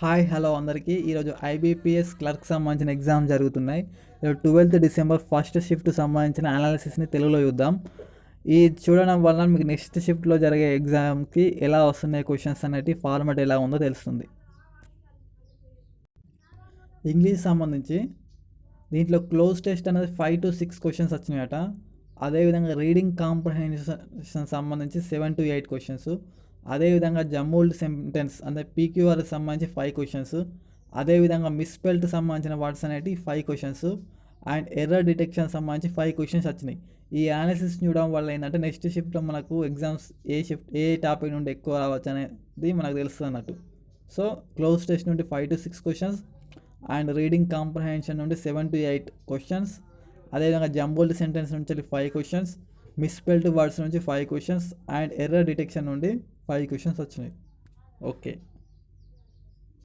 Hi hello అందరికీ. ఈరోజు IBPS clerk సంబంధించిన ఎగ్జామ్ జరుగుతున్నాయి. 12th డిసెంబర్ ఫస్ట్ షిఫ్ట్ సంబంధించిన అనాలిసిస్ని తెలుగులో చూద్దాం. ఈ చూడడం వలన మీకు నెక్స్ట్ షిఫ్ట్లో జరిగే ఎగ్జామ్కి ఎలా వస్తున్నాయి క్వశ్చన్స్ అనేవి, ఫార్మాట్ ఎలా ఉందో తెలుస్తుంది. ఇంగ్లీష్ సంబంధించి దీంట్లో క్లోజ్ టెస్ట్ అనేది 5 to 6 క్వశ్చన్స్ వచ్చినాయట. అదేవిధంగా రీడింగ్ కాంప్రహెన్షన్ సంబంధించి 7 to 8 క్వశ్చన్స్. అదేవిధంగా జమ్మూల్డ్ సెంటెన్స్ అంటే పీక్యూఆర్కి సంబంధించి 5 క్వశ్చన్స్. అదేవిధంగా మిస్పెల్ట్ సంబంధించిన వర్డ్స్ అనేవి 5 క్వశ్చన్స్ అండ్ ఎర్రర్ డిటెక్షన్ సంబంధించి 5 క్వశ్చన్స్ వచ్చినాయి. ఈ అనాలిసిస్ చూడడం వల్ల ఏంటంటే నెక్స్ట్ షిఫ్ట్లో మనకు ఎగ్జామ్స్ ఏ టాపిక్ నుండి ఎక్కువ రావచ్చు అనేది మనకు తెలుస్తుంది అన్నట్టు. సో క్లోజ్ టెస్ట్ నుండి 5 to 6 questions and reading comprehension నుండి 7 to 8 క్వశ్చన్స్. అదేవిధంగా జంబోల్డ్ సెంటెన్స్ నుంచి 5 క్వశ్చన్స్, మిస్పెల్ట్ వర్డ్స్ నుంచి 5 క్వశ్చన్స్ అండ్ ఎర్రర్ డిటెక్షన్ నుండి 5 క్వశ్చన్స్ వచ్చినాయి. ఓకే.